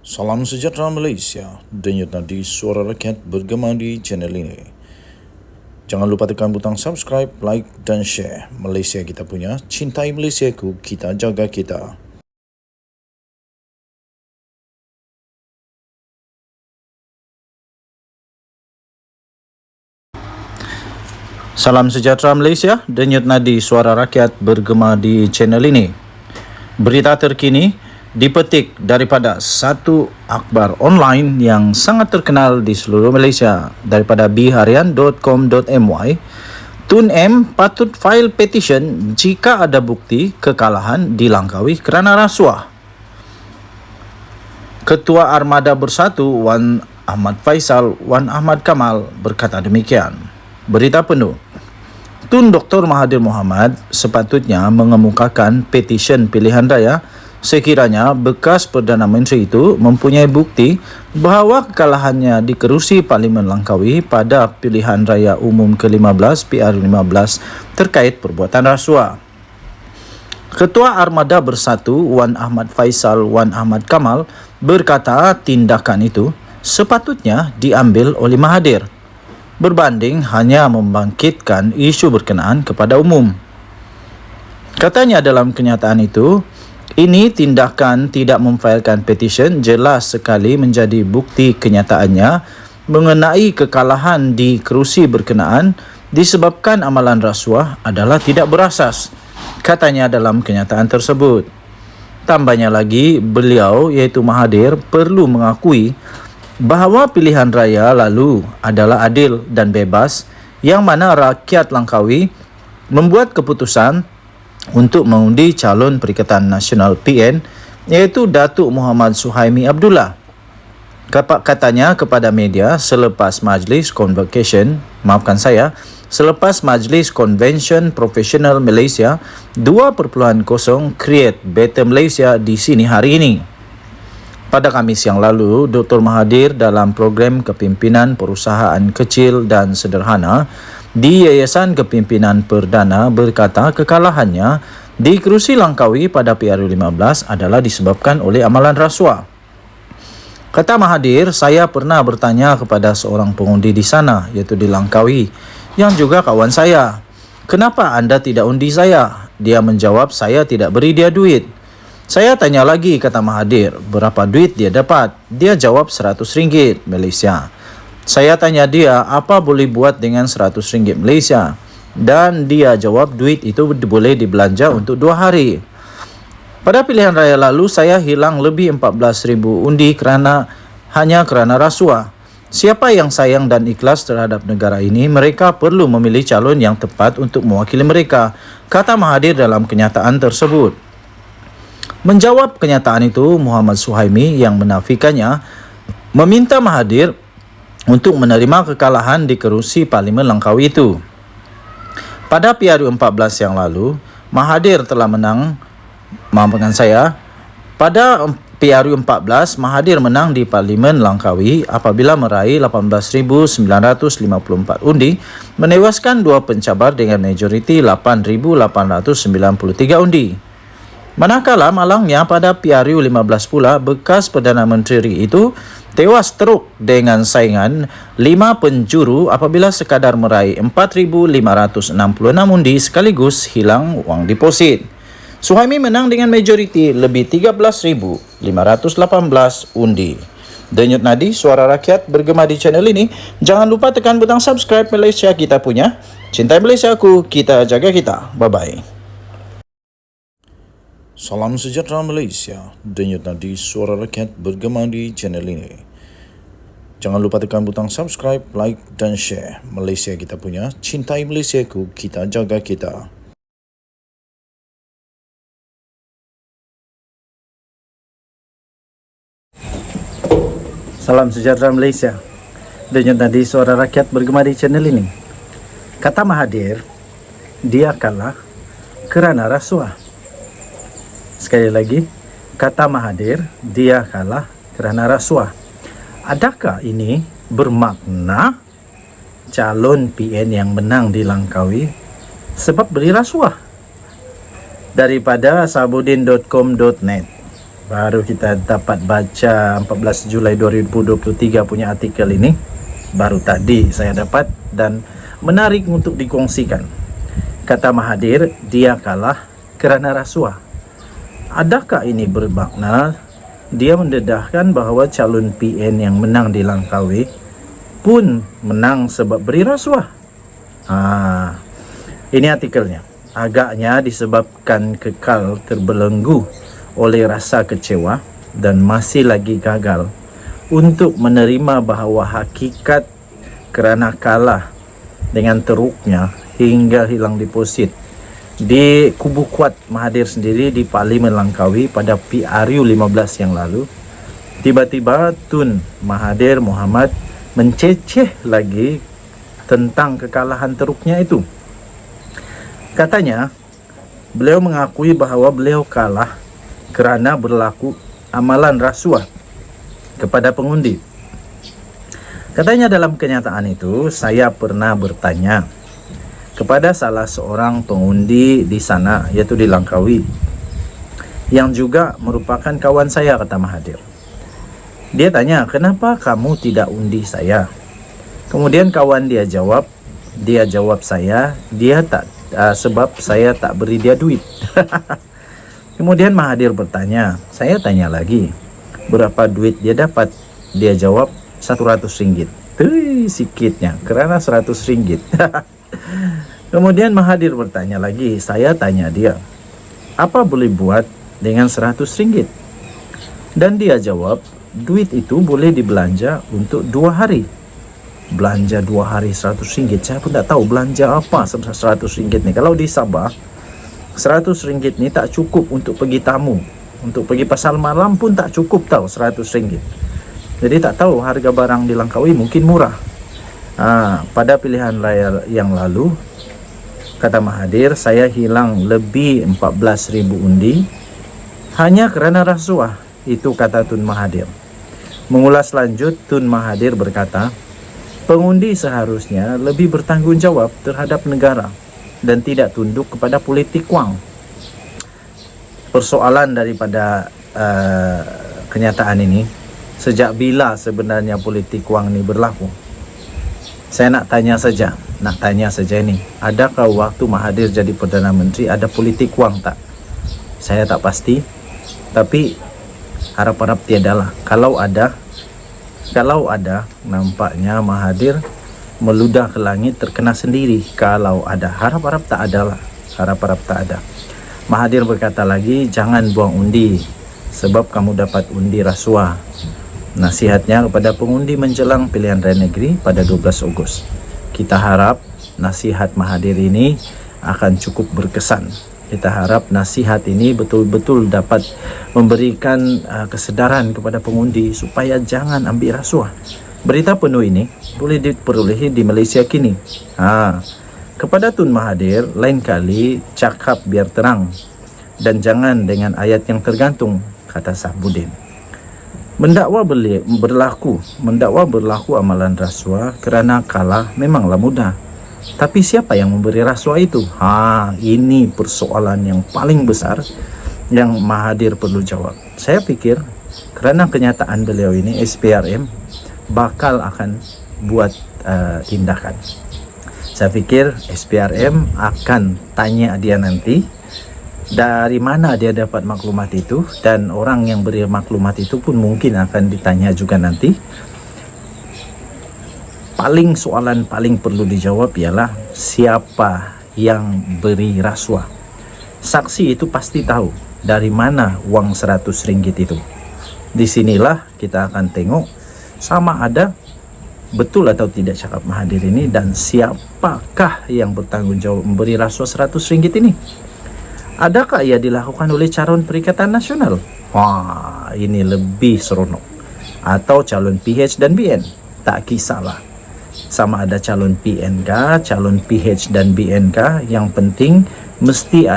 Salam sejahtera Malaysia, denyut nadi suara rakyat bergema di channel ini. Jangan lupa tekan butang subscribe, like dan share. Malaysia kita punya, cintai Malaysiaku, kita jaga kita. Salam sejahtera Malaysia, denyut nadi suara rakyat bergema di channel ini. Berita terkini dipetik daripada satu akhbar online yang sangat terkenal di seluruh Malaysia daripada bharian.com.my. Tun M patut file petition jika ada bukti kekalahan di Langkawi kerana rasuah. Ketua Armada Bersatu Wan Ahmad Faisal Wan Ahmad Kamal berkata demikian. Berita penuh. Tun Dr. Mahathir Mohamad sepatutnya mengemukakan petisyen pilihan raya sekiranya bekas Perdana Menteri itu mempunyai bukti bahawa kekalahannya di kerusi Parlimen Langkawi pada pilihan raya umum ke-15 PR15 terkait perbuatan rasuah. Ketua Armada Bersatu Wan Ahmad Faisal Wan Ahmad Kamal berkata tindakan itu sepatutnya diambil oleh Mahathir berbanding hanya membangkitkan isu berkenaan kepada umum. Katanya dalam kenyataan itu, ini tindakan tidak memfailkan petisyen jelas sekali menjadi bukti kenyataannya mengenai kekalahan di kerusi berkenaan disebabkan amalan rasuah adalah tidak berasas, katanya dalam kenyataan tersebut. Tambahnya lagi, beliau iaitu Mahathir perlu mengakui bahawa pilihan raya lalu adalah adil dan bebas yang mana rakyat Langkawi membuat keputusan untuk mengundi calon Perikatan Nasional PN iaitu Datuk Muhammad Suhaimi Abdullah. Katanya kepada media selepas Majlis Majlis Konvensyen Profesional Malaysia 2.0 Create Better Malaysia di sini hari ini. Pada Khamis yang lalu, Dr. Mahathir dalam program kepimpinan perusahaan kecil dan sederhana di Yayasan Kepimpinan Perdana berkata kekalahannya di kerusi Langkawi pada PR15 adalah disebabkan oleh amalan rasuah. Kata Mahathir, saya pernah bertanya kepada seorang pengundi di sana, iaitu di Langkawi, yang juga kawan saya, kenapa anda tidak undi saya? Dia menjawab, saya tidak beri dia duit. Saya tanya lagi, kata Mahathir, berapa duit dia dapat? Dia jawab RM100 Malaysia. Saya tanya dia, apa boleh buat dengan RM100 Malaysia? Dan dia jawab, duit itu boleh dibelanja untuk 2 hari. Pada pilihan raya lalu, saya hilang lebih 14,000 undi hanya kerana rasuah. Siapa yang sayang dan ikhlas terhadap negara ini, mereka perlu memilih calon yang tepat untuk mewakili mereka, kata Mahathir dalam kenyataan tersebut. Menjawab kenyataan itu, Muhammad Suhaimi yang menafikannya meminta Mahathir untuk menerima kekalahan di kerusi Parlimen Langkawi itu. Pada PR14 yang lalu, Mahathir telah pada PR14, Mahathir menang di Parlimen Langkawi apabila meraih 18,954 undi, menewaskan 2 pencabar dengan majoriti 8,893 undi. Manakala malangnya pada PR15 pula, bekas Perdana Menteri itu tewas teruk dengan saingan 5 penjuru apabila sekadar meraih 4,566 undi sekaligus hilang wang deposit. Suhaimi menang dengan majoriti lebih 13,518 undi. Denyut nadi suara rakyat bergema di channel ini. Jangan lupa tekan butang subscribe. Malaysia kita punya, cintai Malaysiaku, kita jaga kita. Bye-bye. Salam sejahtera Malaysia, denyut nadi suara rakyat bergema di channel ini. Jangan lupa tekan butang subscribe, like dan share. Malaysia kita punya, cintai Malaysiaku, kita jaga kita. Salam sejahtera Malaysia, denyut nadi suara rakyat bergema di channel ini. Kata Mahathir, dia kalah kerana rasuah. Sekali lagi, kata Mahathir, dia kalah kerana rasuah. Adakah ini bermakna calon PN yang menang di Langkawi sebab beri rasuah? Daripada sabudin.com.net. baru kita dapat baca 14 Julai 2023 punya artikel ini. Baru tadi saya dapat dan menarik untuk dikongsikan. Kata Mahathir, dia kalah kerana rasuah. Adakah ini bermakna dia mendedahkan bahawa calon PN yang menang di Langkawi pun menang sebab beri rasuah? Ini artikelnya. Agaknya disebabkan kekal terbelenggu oleh rasa kecewa dan masih lagi gagal untuk menerima bahawa hakikat kerana kalah dengan teruknya hingga hilang deposit di kubu kuat Mahathir sendiri di Parlimen Langkawi pada PRU 15 yang lalu. Tiba-tiba Tun Mahathir Mohamad menceceh lagi tentang kekalahan teruknya itu. Katanya, beliau mengakui bahawa beliau kalah kerana berlaku amalan rasuah kepada pengundi. Katanya dalam kenyataan itu, saya pernah bertanya kepada salah seorang pengundi di sana, yaitu di Langkawi, yang juga merupakan kawan saya, kata Mahathir. Dia tanya, kenapa kamu tidak undi saya? Kemudian kawan dia jawab saya, sebab saya tak beri dia duit. Kemudian Mahathir bertanya, saya tanya lagi, berapa duit dia dapat? Dia jawab, RM100. Sikitnya, kerana RM100. Kemudian Mahathir bertanya lagi, saya tanya dia, apa boleh buat dengan RM100? Dan dia jawab, duit itu boleh dibelanja untuk 2 hari. Belanja 2 hari RM100, saya pun tak tahu belanja apa RM100 ni. Kalau di Sabah, RM100 ni tak cukup untuk pergi tamu, untuk pergi pasar malam pun tak cukup tahu RM100. Jadi tak tahu harga barang di Langkawi mungkin murah. Pada pilihan raya yang lalu, kata Mahathir, saya hilang lebih 14,000 undi hanya kerana rasuah. Itu kata Tun Mahathir. Mengulas lanjut, Tun Mahathir berkata, pengundi seharusnya lebih bertanggungjawab terhadap negara dan tidak tunduk kepada politik wang. Persoalan daripada kenyataan ini, sejak bila sebenarnya politik wang ini berlaku? Saya nak tanya saja ini, adakah waktu Mahathir jadi Perdana Menteri ada politik wang tak? Saya tak pasti, tapi harap-harap tiadalah. Kalau ada, nampaknya Mahathir meludah ke langit terkena sendiri. Kalau ada, harap-harap tak ada lah. Harap-harap tak ada. Mahathir berkata lagi, jangan buang undi sebab kamu dapat undi rasuah. Nasihatnya kepada pengundi menjelang pilihan raya negeri pada 12 Ogos. Kita harap nasihat Mahathir ini akan cukup berkesan. Kita harap nasihat ini betul-betul dapat memberikan kesedaran kepada pengundi supaya jangan ambil rasuah. Berita penuh ini boleh diperolehi di Malaysia kini. Kepada Tun Mahathir, lain kali cakap biar terang dan jangan dengan ayat yang tergantung, kata Sahbudin. Mendakwa berlaku amalan rasuah kerana kalah memanglah mudah. Tapi siapa yang memberi rasuah itu? Ini persoalan yang paling besar yang Mahathir perlu jawab. Saya fikir kerana kenyataan beliau ini, SPRM bakal akan buat tindakan. Saya fikir SPRM akan tanya dia nanti dari mana dia dapat maklumat itu, dan orang yang beri maklumat itu pun mungkin akan ditanya juga nanti. Soalan paling perlu dijawab ialah siapa yang beri rasuah. Saksi itu pasti tahu dari mana wang RM100 itu. Di sinilah kita akan tengok sama ada betul atau tidak cakap Mahathir ini, dan siapakah yang bertanggungjawab memberi rasuah RM100 ini. Adakah ia dilakukan oleh calon Perikatan Nasional? Ini lebih seronok. Atau calon PH dan BN? Tak kisahlah. Sama ada calon PN kah, calon PH dan BN kah, yang penting mesti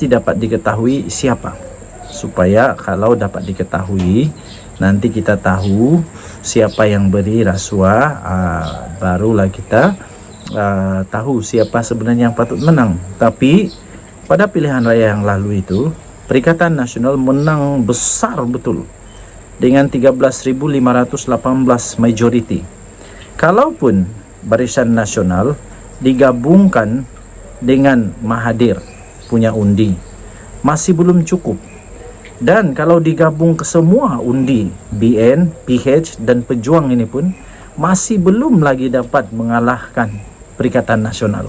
dapat diketahui siapa. Supaya kalau dapat diketahui, nanti kita tahu siapa yang beri rasuah, barulah kita tahu siapa sebenarnya yang patut menang. Tapi pada pilihan raya yang lalu itu, Perikatan Nasional menang besar betul dengan 13.518 majoriti. Kalaupun Barisan Nasional digabungkan dengan Mahathir punya undi, masih belum cukup. Dan kalau digabung ke semua undi BN, PH dan Pejuang ini pun masih belum lagi dapat mengalahkan Perikatan Nasional.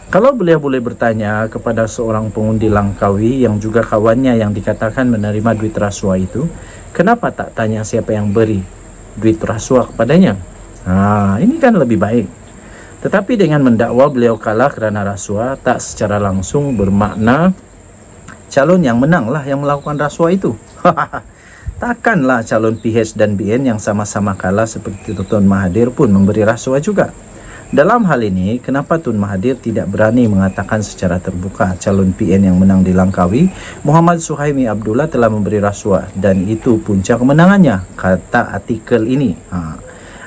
Kalau beliau boleh bertanya kepada seorang pengundi Langkawi yang juga kawannya yang dikatakan menerima duit rasuah itu, kenapa tak tanya siapa yang beri duit rasuah kepadanya? Ini kan lebih baik. Tetapi dengan mendakwa beliau kalah kerana rasuah, tak secara langsung bermakna calon yang menanglah yang melakukan rasuah itu. Takkanlah calon PH dan BN yang sama-sama kalah seperti Tun Mahathir pun memberi rasuah juga. Dalam hal ini, kenapa Tun Mahathir tidak berani mengatakan secara terbuka calon PN yang menang di Langkawi, Muhammad Suhaimi Abdullah telah memberi rasuah dan itu punca kemenangannya, kata artikel ini.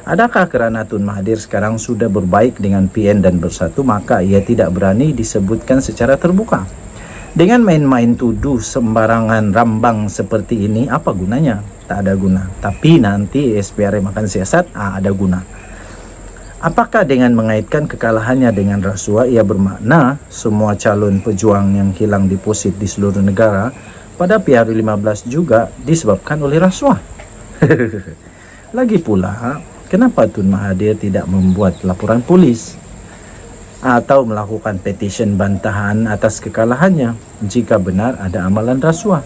Adakah kerana Tun Mahathir sekarang sudah berbaik dengan PN dan bersatu, maka ia tidak berani disebutkan secara terbuka? Dengan main-main tuduh sembarangan rambang seperti ini, apa gunanya? Tak ada guna. Tapi nanti SPRM akan siasat, ada guna. Apakah dengan mengaitkan kekalahannya dengan rasuah, ia bermakna semua calon pejuang yang hilang deposit di seluruh negara pada PR15 juga disebabkan oleh rasuah? Lagi pula, kenapa Tun Mahathir tidak membuat laporan polis atau melakukan petition bantahan atas kekalahannya jika benar ada amalan rasuah?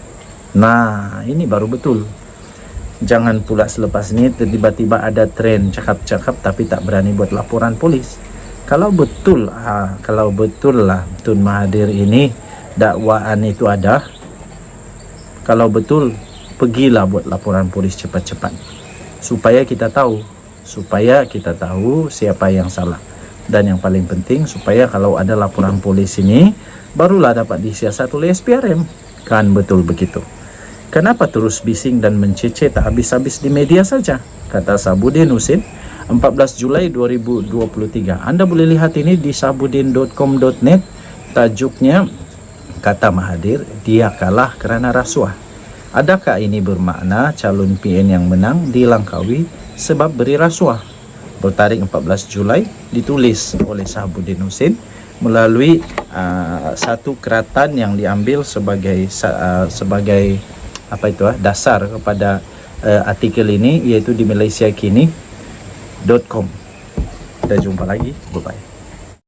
Ini baru betul. Jangan pula selepas ini tiba-tiba ada tren cakap-cakap tapi tak berani buat laporan polis. Kalau betul lah Tun Mahathir ini dakwaan itu ada, kalau betul pergilah buat laporan polis cepat-cepat supaya kita tahu siapa yang salah. Dan yang paling penting supaya kalau ada laporan polis ini barulah dapat disiasat oleh SPRM. Kan betul begitu. Kenapa terus bising dan mencece tak habis-habis di media saja? Kata Sabudin Husin, 14 Julai 2023. Anda boleh lihat ini di sabudin.com.net. Tajuknya, kata Mahathir, dia kalah kerana rasuah. Adakah ini bermakna calon PN yang menang di Langkawi sebab beri rasuah? Bertarikh 14 Julai ditulis oleh Sabudin Husin melalui satu keratan yang diambil sebagai dasar kepada artikel ini, iaitu di malaysiakini.com. Kita jumpa lagi, bye bye.